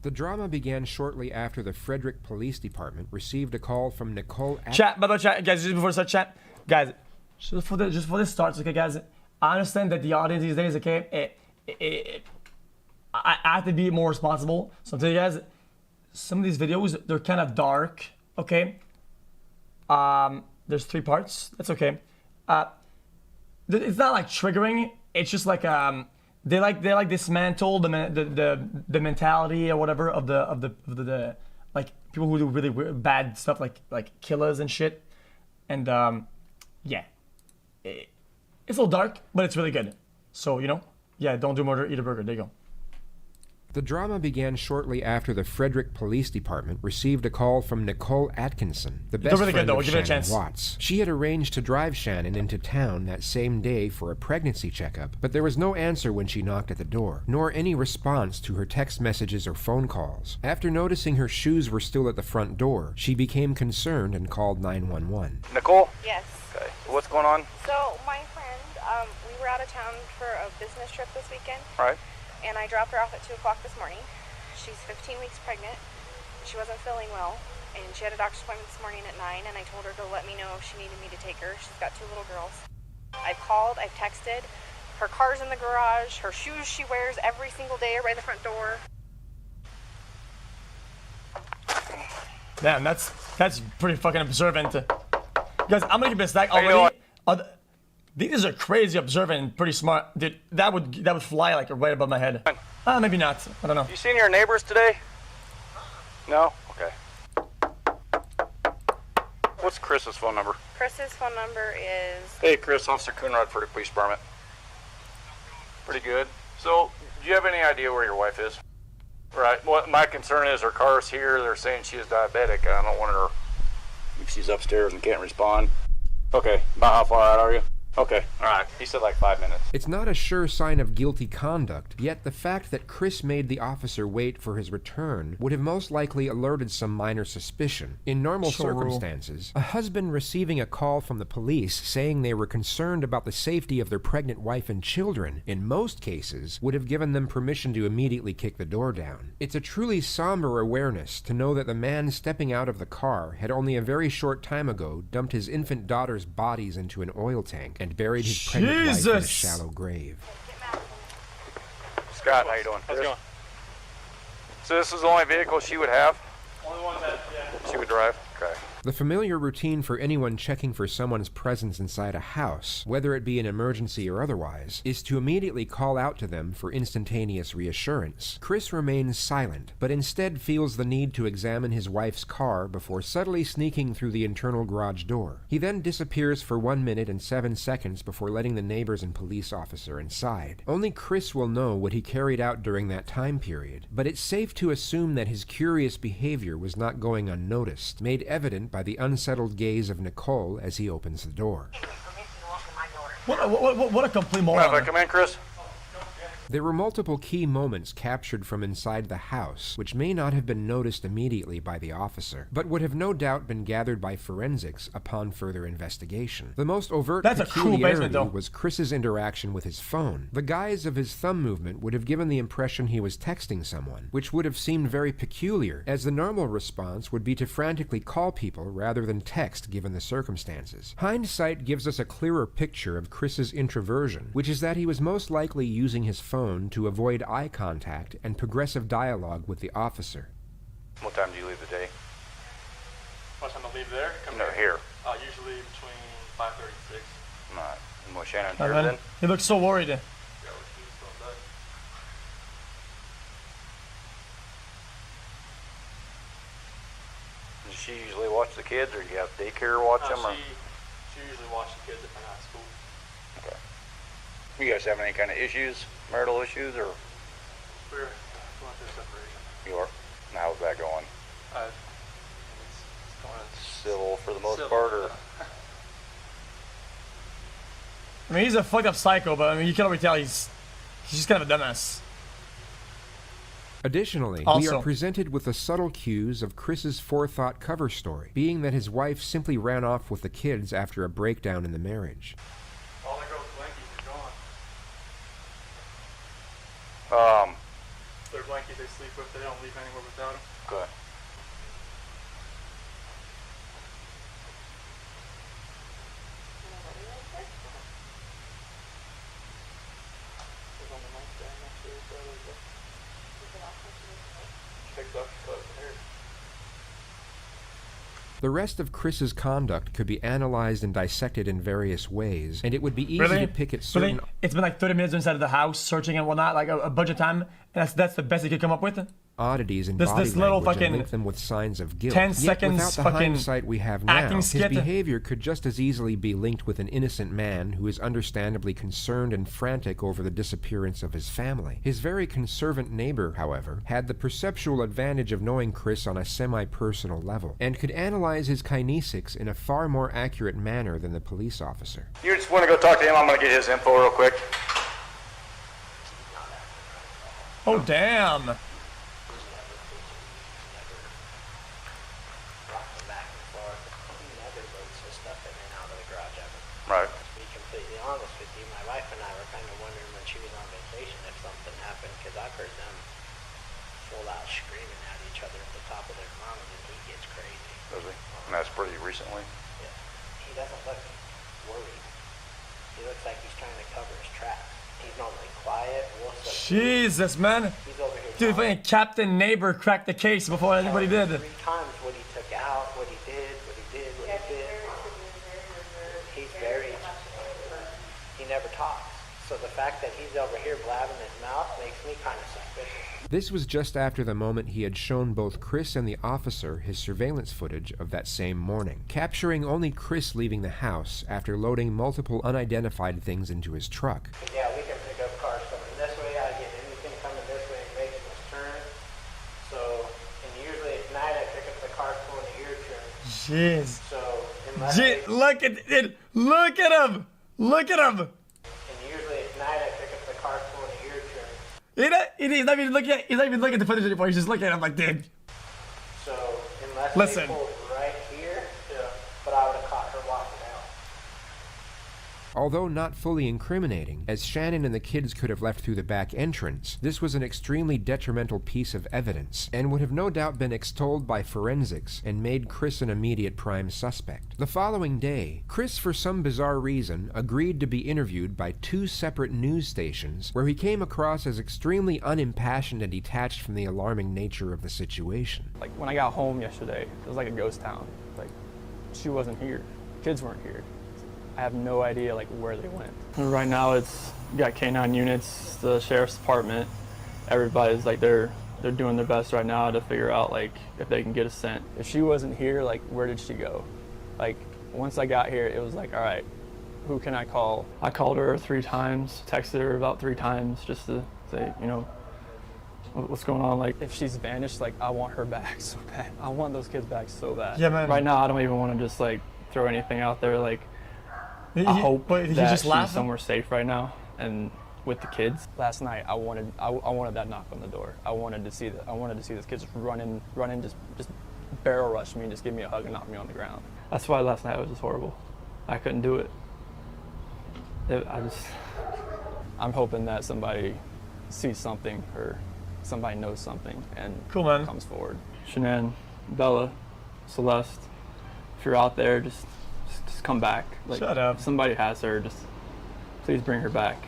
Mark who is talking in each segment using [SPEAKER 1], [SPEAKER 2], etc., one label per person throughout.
[SPEAKER 1] The drama began shortly after the Frederick Police Department received a call from Nicole.
[SPEAKER 2] Chat, by the way, chat, guys, just before we start, chat, guys, just before this starts, okay, guys, I understand that the audience these days, okay, I have to be more responsible. So I'm telling you guys, some of these videos, they're kind of dark, okay? There's 3 parts. That's okay. It's not like triggering. It's just like they like dismantle the mentality or whatever of the like people who do really weird, bad stuff like killers and shit. And yeah, it's a little dark, but it's really good. So you know, yeah, don't do murder, eat a burger. There you go.
[SPEAKER 1] The drama began shortly after the Frederick Police Department received a call from Nicole Atkinson, the best friend of Shannon Watts. She had arranged to drive Shannon into town that same day for a pregnancy checkup, but there was no answer when she knocked at the door, nor any response to her text messages or phone calls. After noticing her shoes were still at the front door, she became concerned and called 911.
[SPEAKER 3] Nicole?
[SPEAKER 4] Yes.
[SPEAKER 3] Okay. What's going on?
[SPEAKER 4] So my friend, we were out of town for a business trip this weekend.
[SPEAKER 3] All right.
[SPEAKER 4] And I dropped her off at 2 o'clock this morning. She's 15 weeks pregnant. She wasn't feeling well, and she had a doctor's appointment this morning at 9, and I told her to let me know if she needed me to take her. She's got 2 little girls. I've called, I've texted. Her car's in the garage. Her shoes she wears every single day are by the front door.
[SPEAKER 2] Damn, that's pretty fucking observant. Guys, I'm gonna give this back already. These are crazy observant and pretty smart. Dude, that would fly like right above my head. Maybe not. I don't know.
[SPEAKER 3] You seen your neighbors today? No? Okay. What's Chris's phone number?
[SPEAKER 4] Chris's phone number is...
[SPEAKER 3] Hey Chris, Officer Coonrod for the police department. Pretty good. So, do you have any idea where your wife is? Right. What my concern is her car's here. They're saying she is diabetic. I don't want her... If she's upstairs and can't respond. Okay. About how far out are you? Okay, all right. He said like 5 minutes.
[SPEAKER 1] It's not a sure sign of guilty conduct, yet the fact that Chris made the officer wait for his return would have most likely alerted some minor suspicion. In normal circumstances, a husband receiving a call from the police saying they were concerned about the safety of their pregnant wife and children, in most cases, would have given them permission to immediately kick the door down. It's a truly somber awareness to know that the man stepping out of the car had only a very short time ago dumped his infant daughter's bodies into an oil tank and buried his pregnant wife in a shallow grave.
[SPEAKER 3] Scott, how you doing?
[SPEAKER 5] How's it going?
[SPEAKER 3] So this is the only vehicle she would have?
[SPEAKER 5] Only one that, yeah.
[SPEAKER 3] She would drive? Okay.
[SPEAKER 1] The familiar routine for anyone checking for someone's presence inside a house, whether it be an emergency or otherwise, is to immediately call out to them for instantaneous reassurance. Chris remains silent, but instead feels the need to examine his wife's car before subtly sneaking through the internal garage door. He then disappears for 1 minute and 7 seconds before letting the neighbors and police officer inside. Only Chris will know what he carried out during that time period, but it's safe to assume that his curious behavior was not going unnoticed, made evident by the unsettled gaze of Nicole as he opens the door.
[SPEAKER 2] What a complete moron.
[SPEAKER 3] If I come in, Chris?
[SPEAKER 1] There were multiple key moments captured from inside the house, which may not have been noticed immediately by the officer, but would have no doubt been gathered by forensics upon further investigation. The most overt peculiarity was Chris's interaction with his phone. The guise of his thumb movement would have given the impression he was texting someone, which would have seemed very peculiar, as the normal response would be to frantically call people rather than text given the circumstances. Hindsight gives us a clearer picture of Chris's introversion, which is that he was most likely using his phone to avoid eye contact and progressive dialogue with the officer.
[SPEAKER 3] What time do you leave the day?
[SPEAKER 5] What time I leave there?
[SPEAKER 3] Here.
[SPEAKER 5] Usually between 5:30 and 6.
[SPEAKER 3] All right. And what, Shannon here then?
[SPEAKER 2] He looks so worried.
[SPEAKER 5] Yeah, we're still in bed.
[SPEAKER 3] Does she usually watch the kids, or do you have daycare watch them? Or?
[SPEAKER 5] She usually watches the kids if they're not at school.
[SPEAKER 3] Okay. You guys have any kind of issues, marital issues, or?
[SPEAKER 5] We're going through separation.
[SPEAKER 3] You are? And how's that going?
[SPEAKER 5] It's going
[SPEAKER 3] Civil for the most part, or?
[SPEAKER 2] I mean, he's a fucked up psycho, but I mean, you can already tell he's just kind of a dumbass.
[SPEAKER 1] Additionally, we are presented with the subtle cues of Chris's forethought cover story, being that his wife simply ran off with the kids after a breakdown in the marriage.
[SPEAKER 5] All the girls' blankies are gone. Their blankies they sleep with. They don't leave anywhere without them.
[SPEAKER 3] Okay.
[SPEAKER 1] The rest of Chris's conduct could be analyzed and dissected in various ways, and it would be easy
[SPEAKER 2] Really?
[SPEAKER 1] to pick at certain...
[SPEAKER 2] Really? It's been like 30 minutes inside of the house, searching and whatnot, like a bunch of time. And that's the best he could come up with.
[SPEAKER 1] oddities in
[SPEAKER 2] This
[SPEAKER 1] body
[SPEAKER 2] little
[SPEAKER 1] language
[SPEAKER 2] fucking
[SPEAKER 1] and link them with signs of guilt.
[SPEAKER 2] 10
[SPEAKER 1] Yet
[SPEAKER 2] seconds
[SPEAKER 1] without the
[SPEAKER 2] fucking
[SPEAKER 1] hindsight we have now,
[SPEAKER 2] acting
[SPEAKER 1] his
[SPEAKER 2] skit.
[SPEAKER 1] behavior could just as easily be linked with an innocent man who is understandably concerned and frantic over the disappearance of his family. His very conservant neighbor, however, had the perceptual advantage of knowing Chris on a semi-personal level, and could analyze his kinesics in a far more accurate manner than the police officer.
[SPEAKER 3] You just want to go talk to him? I'm going to get his info real quick.
[SPEAKER 2] Oh, damn.
[SPEAKER 3] Right.
[SPEAKER 6] To be completely honest with you, my wife and I were kind of wondering when she was on vacation if something happened, because I've heard them full out screaming at each other at the top of their lungs, and he gets crazy.
[SPEAKER 3] Does he? And that's pretty recently.
[SPEAKER 6] Yeah. He doesn't look worried. He looks like he's trying to cover his tracks. He's normally quiet.
[SPEAKER 2] Jesus, man.
[SPEAKER 6] He's over here.
[SPEAKER 2] Dude, fucking Captain Neighbor cracked the case before anybody did.
[SPEAKER 6] 3 times what he took out, what he did, what he did, what he did. He's very. He never talks. So the fact that he's over here blabbing his mouth makes me kind of suspicious.
[SPEAKER 1] This was just after the moment he had shown both Chris and the officer his surveillance footage of that same morning, capturing only Chris leaving the house after loading multiple unidentified things into his truck.
[SPEAKER 6] Yeah, we can pick up cars coming this way. I get anything coming this way and making this turn. So, and usually at night I pick up the cars pulling the ear trim.
[SPEAKER 2] Jeez.
[SPEAKER 6] So, unless they,
[SPEAKER 2] Look at it. Look at him. Look at him.
[SPEAKER 6] and usually at night I pick up the cars pulling the ear trim.
[SPEAKER 2] He's not even looking at the footage anymore. He's just looking at him like, dude.
[SPEAKER 6] So, unless
[SPEAKER 2] Listen.
[SPEAKER 6] they pulled right here, but I would have caught her walking out.
[SPEAKER 1] Although not fully incriminating, as Shannon and the kids could have left through the back entrance, this was an extremely detrimental piece of evidence, and would have no doubt been extolled by forensics and made Chris an immediate prime suspect. The following day, Chris, for some bizarre reason, agreed to be interviewed by 2 separate news stations, where he came across as extremely unimpassioned and detached from the alarming nature of the situation.
[SPEAKER 7] Like when I got home yesterday, it was like a ghost town. Like she wasn't here, kids weren't here. I have no idea like where they went. Right now it's you got K9 units, the sheriff's department. Everybody's like they're doing their best right now to figure out like if they can get a scent. If she wasn't here, like where did she go? Like once I got here, it was like, all right, who can I call? I called her 3 times, texted her about 3 times just to say, you know, what's going on? Like if she's vanished, like I want her back so bad. I want those kids back so bad.
[SPEAKER 2] Yeah, man.
[SPEAKER 7] Right now, I don't even want to just like throw anything out there. Like I hope
[SPEAKER 2] Wait,
[SPEAKER 7] that
[SPEAKER 2] just
[SPEAKER 7] she's
[SPEAKER 2] laughing?
[SPEAKER 7] somewhere safe right now and with the kids. Last night, I wanted that knock on the door. I wanted to see those kids run in, just barrel rush me and just give me a hug and knock me on the ground. That's why last night was just horrible. I couldn't do it. I'm hoping that somebody sees something or somebody knows something and
[SPEAKER 2] Cool, man.
[SPEAKER 7] comes forward. Shanann, Bella, Celeste, if you're out there, just come back. Like,
[SPEAKER 2] Shut up.
[SPEAKER 7] If somebody has her, just please bring her back.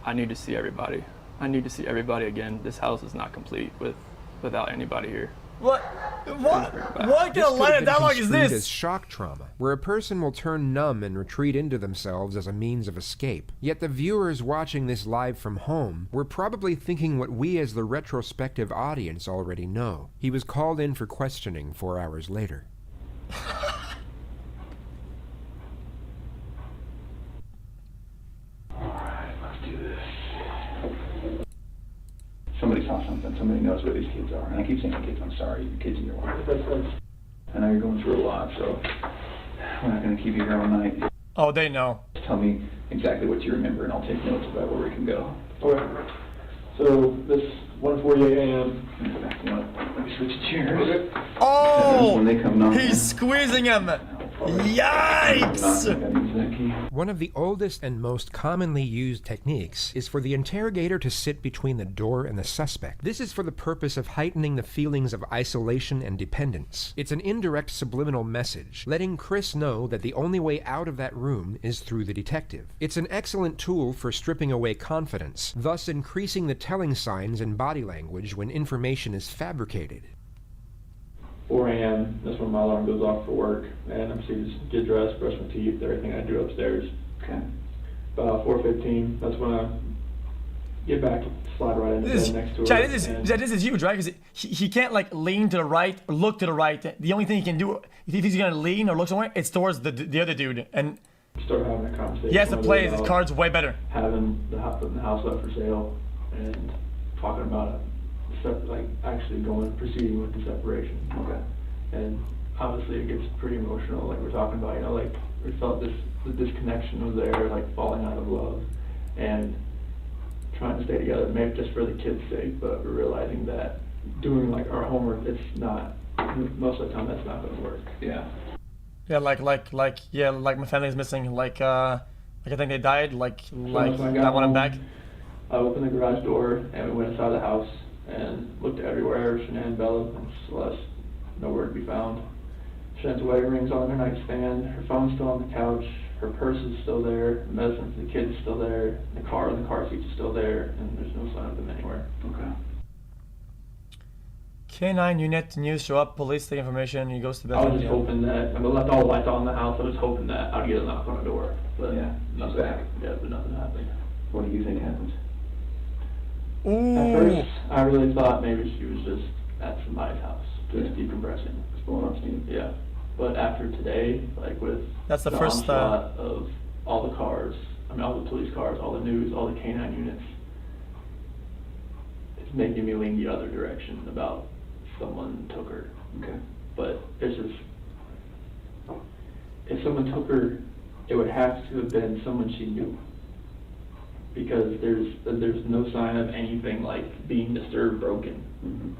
[SPEAKER 7] I need to see everybody. I need to see everybody again. This house is not complete without anybody here.
[SPEAKER 2] What kind
[SPEAKER 1] This
[SPEAKER 2] of
[SPEAKER 1] could
[SPEAKER 2] line
[SPEAKER 1] have
[SPEAKER 2] of
[SPEAKER 1] been
[SPEAKER 2] dialogue is
[SPEAKER 1] construed
[SPEAKER 2] this?
[SPEAKER 1] as shock trauma, where a person will turn numb and retreat into themselves as a means of escape. Yet the viewers watching this live from home were probably thinking what we as the retrospective audience already know. He was called in for questioning 4 hours later.
[SPEAKER 8] Somebody saw something. Somebody knows where these kids are. And I keep saying kids, I'm sorry, the kids in your life. I know you're going through a lot, so we're not going to keep you here all night.
[SPEAKER 2] Oh, they know.
[SPEAKER 8] Just tell me exactly what you remember, and I'll take notes about where we can go. Okay. So this 1:48 a.m. Let me go back one. Let me switch chairs.
[SPEAKER 2] Oh!
[SPEAKER 8] When they come knocking.
[SPEAKER 2] He's squeezing him. Yikes!
[SPEAKER 8] That means that key.
[SPEAKER 1] One of the oldest and most commonly used techniques is for the interrogator to sit between the door and the suspect. This is for the purpose of heightening the feelings of isolation and dependence. It's an indirect subliminal message, letting Chris know that the only way out of that room is through the detective. It's an excellent tool for stripping away confidence, thus increasing the telling signs and body language when information is fabricated.
[SPEAKER 8] 4 a.m., that's when my alarm goes off for work, and I'm supposed to get dressed, brush my teeth, everything I do upstairs.
[SPEAKER 9] Okay.
[SPEAKER 8] About 4:15, that's when I get back, slide right into bed next to her.
[SPEAKER 2] Chad, this is huge, right? Because he can't like lean to the right or look to the right. The only thing he can do, if he's gonna lean or look somewhere, it's towards the other dude. And
[SPEAKER 8] start having a conversation.
[SPEAKER 2] he has to
[SPEAKER 8] with
[SPEAKER 2] play
[SPEAKER 8] her
[SPEAKER 2] his
[SPEAKER 8] about
[SPEAKER 2] cards way better.
[SPEAKER 8] Having putting the house up for sale and talking about it. Like actually proceeding with the separation.
[SPEAKER 9] Okay.
[SPEAKER 8] And obviously it gets pretty emotional, like we're talking about, like we felt the disconnection was there, like falling out of love, and trying to stay together, maybe just for the kids' sake, but we're realizing that doing like our homework, it's not, most of the time that's not gonna work.
[SPEAKER 9] Yeah.
[SPEAKER 2] Yeah, like my family's missing. Like I think they died. Like that one I'm back.
[SPEAKER 8] I opened the garage door and we went inside the house and looked everywhere. Shanann, Bella, and Celeste, nowhere to be found. Shannon's wedding ring's on her nightstand, her phone's still on the couch, her purse is still there, the medicine for the kids is still there, the car seat is still there, and there's no sign of them anywhere.
[SPEAKER 9] Okay.
[SPEAKER 2] K9 unit news show up, police take information, he goes to bed.
[SPEAKER 8] I was just hoping that, I left all the lights on in the house, I was hoping that I'd get a knock on the door, but
[SPEAKER 9] Yeah,
[SPEAKER 8] nothing,
[SPEAKER 9] back.
[SPEAKER 8] but nothing happened.
[SPEAKER 9] What do you think happened?
[SPEAKER 8] At
[SPEAKER 2] Ooh.
[SPEAKER 8] first, I really thought maybe she was just at somebody's house, just decompressing.
[SPEAKER 9] Just blowing off steam.
[SPEAKER 8] Yeah, but after today, like with
[SPEAKER 2] That's the first,
[SPEAKER 8] onslaught of all the cars, all the police cars, all the news, all the K9 units, it's making me lean the other direction about someone took her.
[SPEAKER 9] Okay.
[SPEAKER 8] But it's just, if someone took her, it would have to have been someone she knew. Because there's no sign of anything like being disturbed, broken.
[SPEAKER 9] Mm-hmm.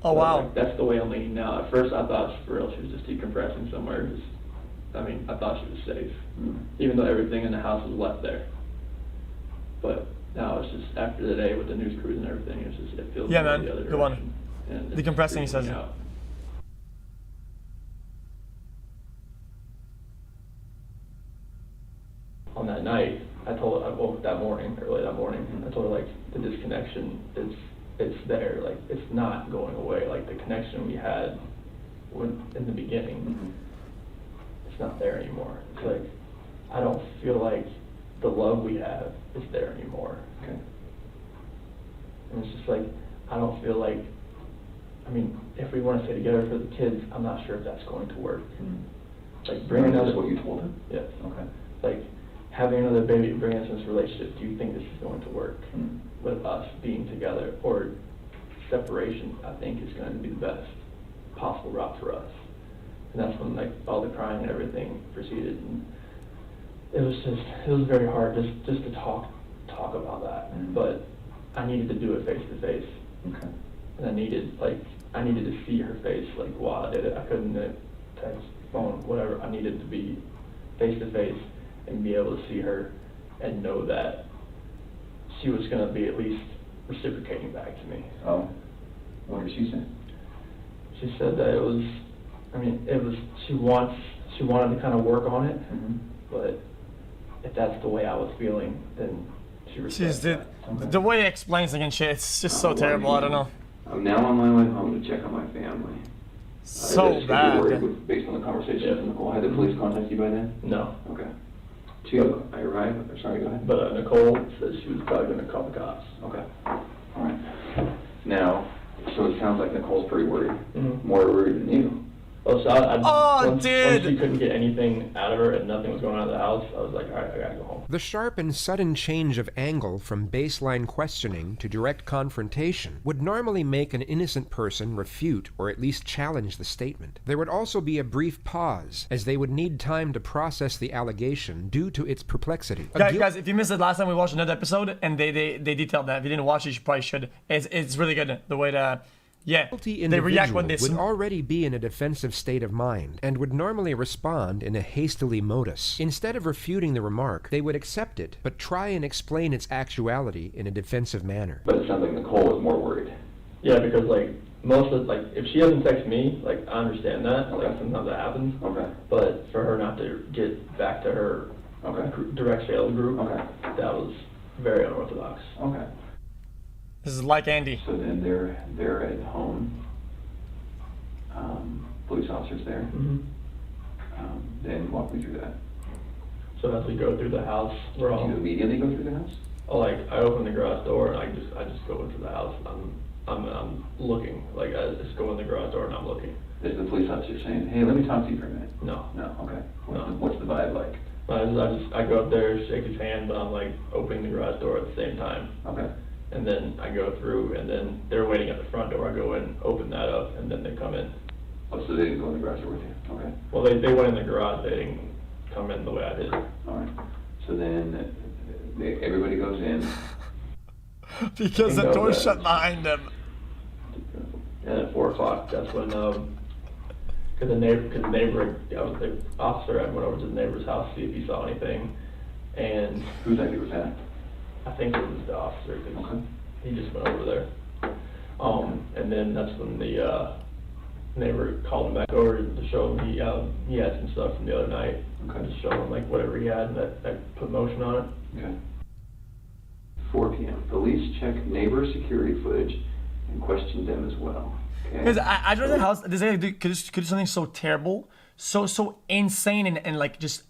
[SPEAKER 2] Oh
[SPEAKER 8] But,
[SPEAKER 2] wow.
[SPEAKER 8] like, that's the way I'm leaning now. At first I thought for real she was just decompressing somewhere. I thought she was safe.
[SPEAKER 9] Mm-hmm. Even
[SPEAKER 8] Even though everything in the house was left there. But now it's just, after the day with the news crews and everything, it feels
[SPEAKER 2] Yeah,
[SPEAKER 8] more
[SPEAKER 2] man.
[SPEAKER 8] the other
[SPEAKER 2] Good one.
[SPEAKER 8] direction. And it's
[SPEAKER 2] Decompressing, he
[SPEAKER 8] freaking
[SPEAKER 2] says.
[SPEAKER 8] me out. On that night, I woke that morning, early that morning, I told her like the disconnection it's there, like it's not going away, like the connection we had in the beginning,
[SPEAKER 9] Mm-hmm.
[SPEAKER 8] it's not there anymore. It's like, I don't feel like the love we have is there anymore.
[SPEAKER 9] Okay.
[SPEAKER 8] And it's just like, I don't feel like, if we want to stay together for the kids, I'm not sure if that's going to work. Like bringing
[SPEAKER 9] That's
[SPEAKER 8] another,
[SPEAKER 9] what you told him?
[SPEAKER 8] yes,
[SPEAKER 9] Okay.
[SPEAKER 8] like having another baby, bringing us into this relationship, do you think this is going to work
[SPEAKER 9] Mm.
[SPEAKER 8] with us being together? Or separation, I think, is going to be the best possible route for us. And that's when like all the crying and everything proceeded. And it was very hard just to talk about that.
[SPEAKER 9] Mm.
[SPEAKER 8] But I needed to do it face to face.
[SPEAKER 9] Okay.
[SPEAKER 8] And I needed to see her face, like while I did it. I couldn't text, phone, whatever. I needed to be face to face and be able to see her and know that she was gonna be at least reciprocating back to me.
[SPEAKER 9] Oh. What did she say?
[SPEAKER 8] She said that she wanted to kind of work on it,
[SPEAKER 9] Mm-hmm.
[SPEAKER 8] but if that's the way I was feeling, then she respects
[SPEAKER 2] Jeez,
[SPEAKER 8] that.
[SPEAKER 2] the way he explains again shit, it's just so terrible. I don't know.
[SPEAKER 9] I'm now on my way home to check on my family.
[SPEAKER 2] So
[SPEAKER 9] Is it
[SPEAKER 2] bad.
[SPEAKER 9] worried based on the conversation with Nicole? Had the police contact you by then?
[SPEAKER 8] No.
[SPEAKER 9] Okay. Two, I arrived, sorry, go ahead.
[SPEAKER 8] But Nicole said she was probably gonna call the cops.
[SPEAKER 9] Okay. All right. Now, so it sounds like Nicole's pretty worried.
[SPEAKER 8] Mhm.
[SPEAKER 9] More worried than you.
[SPEAKER 8] Oh, so once
[SPEAKER 2] dude.
[SPEAKER 8] she couldn't get anything out of her and nothing was going on in the house, I was like, all right, I gotta go home.
[SPEAKER 1] The sharp and sudden change of angle from baseline questioning to direct confrontation would normally make an innocent person refute or at least challenge the statement. There would also be a brief pause, as they would need time to process the allegation due to its perplexity.
[SPEAKER 2] Guys, if you missed it last time, we watched another episode and they detailed that. If you didn't watch it, you probably should. It's really good the way that Yeah,
[SPEAKER 1] guilty
[SPEAKER 2] they react when
[SPEAKER 1] individual
[SPEAKER 2] they
[SPEAKER 1] would already be in a defensive state of mind and would normally respond in a hastily modus. Instead of refuting the remark, they would accept it, but try and explain its actuality in a defensive manner.
[SPEAKER 9] But it sounds like Nicole is more worried.
[SPEAKER 8] Yeah, because like most of like if she doesn't text me, like I understand that.
[SPEAKER 9] Okay.
[SPEAKER 8] Like sometimes that happens.
[SPEAKER 9] Okay.
[SPEAKER 8] But for her not to get back to her direct sales group, that was very unorthodox.
[SPEAKER 9] Okay.
[SPEAKER 2] This is like Andy.
[SPEAKER 9] So then they're at home. Police officers there.
[SPEAKER 8] Mm-hmm.
[SPEAKER 9] Then walk me through that.
[SPEAKER 8] So as we go through the house, we're all
[SPEAKER 9] Do you immediately go through the house?
[SPEAKER 8] like I open the garage door and I just go into the house. I'm looking, like I just go in the garage door and I'm looking.
[SPEAKER 9] Is the police officer saying, "Hey, let me talk to you for a minute"?
[SPEAKER 8] No.
[SPEAKER 9] No. Okay.
[SPEAKER 8] No.
[SPEAKER 9] What's the vibe like?
[SPEAKER 8] I go up there, shake his hand, but I'm like opening the garage door at the same time.
[SPEAKER 9] Okay.
[SPEAKER 8] And then I go through, and then they're waiting at the front door. I go in, open that up, and then they come in.
[SPEAKER 9] Oh, so they didn't go in the garage door with you? Okay.
[SPEAKER 8] Well, they went in the garage. They didn't come in the way I did.
[SPEAKER 9] All right. So then everybody goes in.
[SPEAKER 2] Because the door's shut behind them.
[SPEAKER 8] And at 4 o'clock, that's when, because the officer, I went over to the neighbor's house to see if he saw anything, and
[SPEAKER 9] Whose idea was that?
[SPEAKER 8] I think it was the officer, because he just went over there. And then that's when the neighbor called him back over to show him he had some stuff from the other night.
[SPEAKER 9] Okay.
[SPEAKER 8] Just show him like whatever he had that put motion on it.
[SPEAKER 9] Okay. 4 p.m. Police check neighbor security footage and question them as well. Okay.
[SPEAKER 2] Because I don't know the house. This guy could do something so terrible, so insane, and like just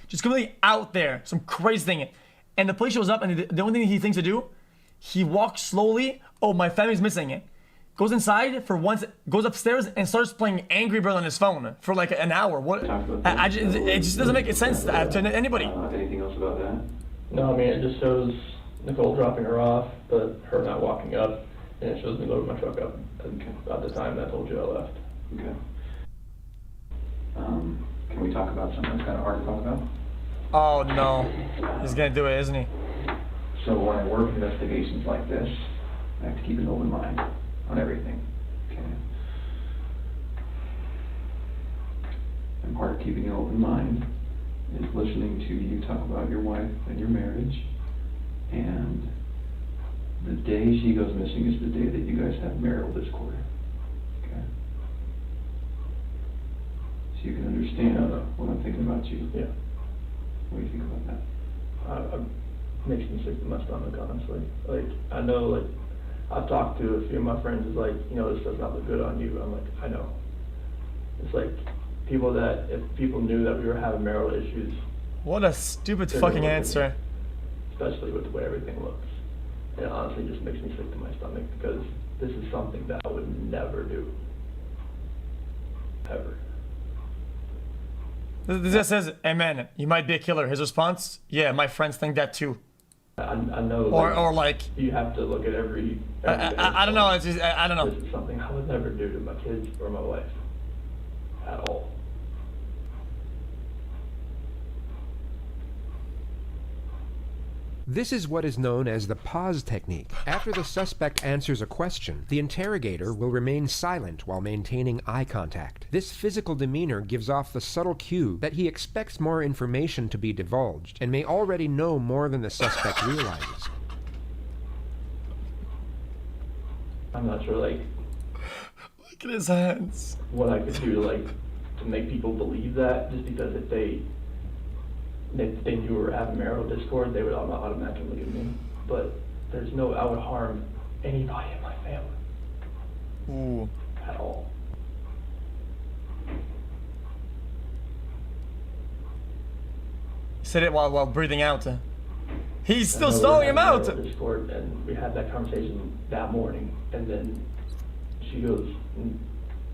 [SPEAKER 2] completely out there, some crazy thing. And the police shows up, and the only thing he thinks to do, he walks slowly. Oh, my family's missing. Goes inside for once, goes upstairs and starts playing Angry Bird on his phone for like an hour. What? It just doesn't make sense to anybody.
[SPEAKER 9] Anything else about that?
[SPEAKER 8] No, I mean, it just shows Nicole dropping her off, but her not walking up, and it shows me loading my truck up at the time that I told you I left.
[SPEAKER 9] Okay. Can we talk about something that's kind of hard to talk about?
[SPEAKER 2] Oh no, he's gonna do it, isn't he?
[SPEAKER 9] So when I work investigations like this, I have to keep an open mind on everything. Okay. And part of keeping an open mind is listening to you talk about your wife and your marriage. And the day she goes missing is the day that you guys have marital discord. Okay. So you can understand what I'm thinking about you.
[SPEAKER 8] Yeah.
[SPEAKER 9] What do you think about that?
[SPEAKER 8] Makes me sick to my stomach, honestly. Like, I know, like, I've talked to a few of my friends, is like, this does not look good on you. I'm like, I know. It's like, if people knew that we were having marital issues.
[SPEAKER 2] What a stupid fucking answer.
[SPEAKER 8] Especially with the way everything looks. It honestly just makes me sick to my stomach, because this is something that I would never do. Ever.
[SPEAKER 2] This guy says, "Amen. You might be a killer." His response, "Yeah, my friends think that too."
[SPEAKER 8] I know.
[SPEAKER 2] Or like.
[SPEAKER 8] You have to look at every
[SPEAKER 2] I don't know. It's just, I don't know.
[SPEAKER 8] This is something I would never do to my kids or my wife. At all.
[SPEAKER 1] This is what is known as the pause technique. After the suspect answers a question, the interrogator will remain silent while maintaining eye contact. This physical demeanor gives off the subtle cue that he expects more information to be divulged and may already know more than the suspect realizes.
[SPEAKER 8] I'm not sure, like,
[SPEAKER 2] Look at his hands.
[SPEAKER 8] what I could do to make people believe that, just because if they knew we were having marital discord, they would automatically look at me. But I would harm anybody in my family.
[SPEAKER 2] Ooh.
[SPEAKER 8] At all.
[SPEAKER 2] Said it while breathing out. He's still
[SPEAKER 8] I know we
[SPEAKER 2] stalling
[SPEAKER 8] were
[SPEAKER 2] him
[SPEAKER 8] having
[SPEAKER 2] out.
[SPEAKER 8] marital Discord, and we had that conversation that morning, and then she goes,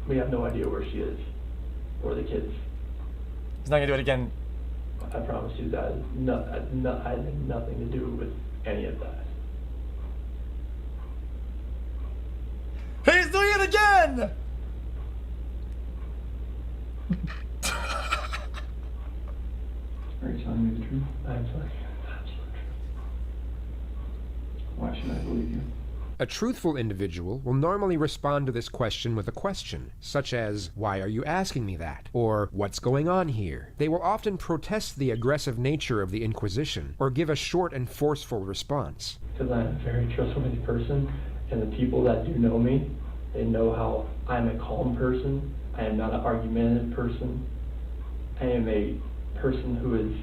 [SPEAKER 8] we have no idea where she is, or the kids.
[SPEAKER 2] He's not gonna do it again.
[SPEAKER 8] I promise you that I had nothing to do with any of that.
[SPEAKER 2] He's doing it again!
[SPEAKER 9] Are you telling me the truth?
[SPEAKER 8] I'm telling you the absolute truth.
[SPEAKER 9] Why should I believe you?
[SPEAKER 1] A truthful individual will normally respond to this question with a question, such as, "Why are you asking me that?" or "What's going on here?" They will often protest the aggressive nature of the inquisition, or give a short and forceful response.
[SPEAKER 8] Because I'm a very trustworthy person, and the people that do know me, they know how I'm a calm person. I am not an argumentative person. I am a person who is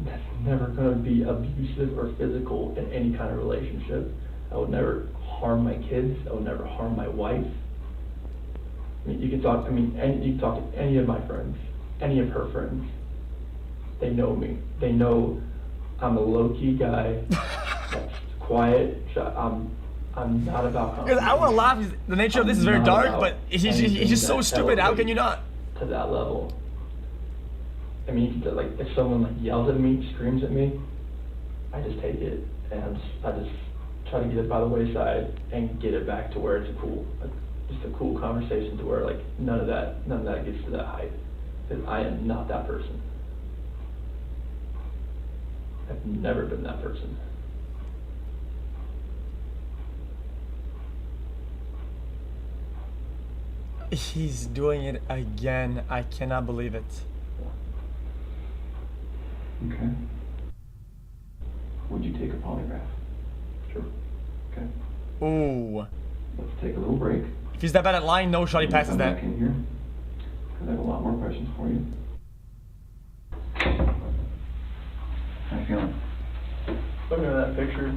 [SPEAKER 8] that's never going to be abusive or physical in any kind of relationship. I would never harm my kids. I would never harm my wife. I mean, you can talk to any of my friends, any of her friends. They know me. They know I'm a low-key guy that's quiet. I'm not about
[SPEAKER 2] Because I want to laugh. The nature of this is very dark, but he's just so stupid. How can you not?
[SPEAKER 8] To that level. I mean, you can, like, if someone like yells at me, screams at me, I just take it and I just try to get it by the wayside and get it back to where it's just a cool conversation to where like none of that gets to that height. Because I am not that person. I've never been that person.
[SPEAKER 2] He's doing it again. I cannot believe it.
[SPEAKER 9] Okay. Would you take a polygraph? Sure. Okay.
[SPEAKER 2] Ooh.
[SPEAKER 9] Let's take a little break.
[SPEAKER 2] If he's that bad at lying, no shot he passes
[SPEAKER 9] Come
[SPEAKER 2] that.
[SPEAKER 9] back in here, because I have a lot more questions for you. How you feeling?
[SPEAKER 8] Looking at that picture.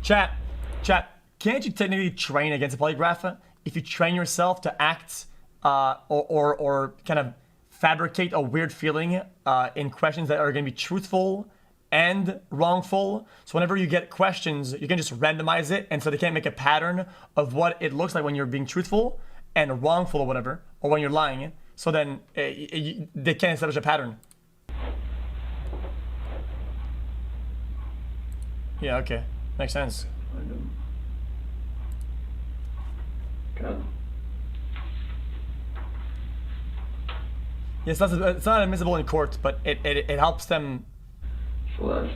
[SPEAKER 2] Chat. Can't you technically train against a polygraph if you train yourself to act or kind of fabricate a weird feeling in questions that are going to be truthful and wrongful? So whenever you get questions, you can just randomize it, and so they can't make a pattern of what it looks like when you're being truthful and wrongful or whatever, or when you're lying. So then they can't establish a pattern. Yeah, okay. Makes sense.
[SPEAKER 8] God.
[SPEAKER 2] Yes, it's not admissible in court, but it helps them.
[SPEAKER 8] Celeste,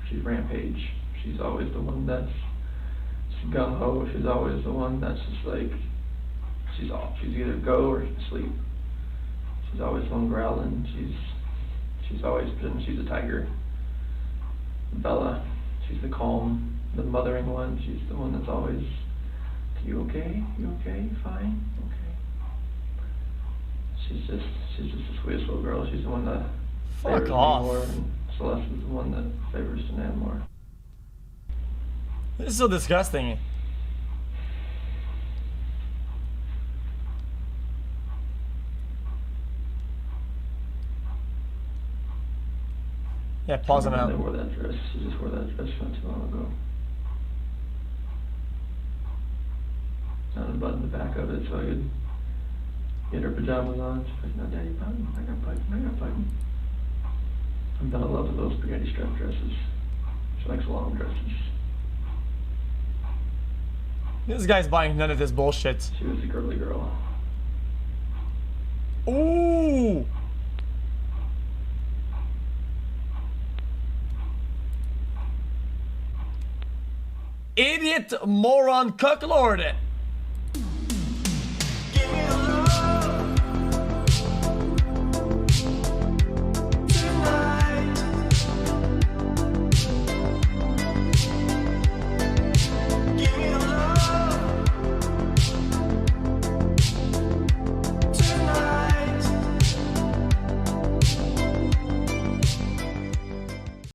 [SPEAKER 8] she's rampage. She's always the one that's gung ho. She's always the one that's just like, she's off. She's either go or sleep. She's always the one growling. She's always been. She's a tiger. Bella, she's the calm, the mothering one. She's the one that's always, you okay? You okay? You fine? Okay. She's just the sweetest little girl. She's the one that favors me more, and Celeste is the one that favors Sinan more.
[SPEAKER 2] This is so disgusting. Yeah, pause him out.
[SPEAKER 8] They wore that dress. She just wore that dress not too long ago. Not unbutton the back of it so I could get her pajamas on. She's like, no, Daddy, button. I got button. I'm not in love with those spaghetti strap dresses. She likes long dresses.
[SPEAKER 2] This guy's buying none of this bullshit.
[SPEAKER 8] She was a girly girl.
[SPEAKER 2] Ooh! Idiot, moron, cucklord.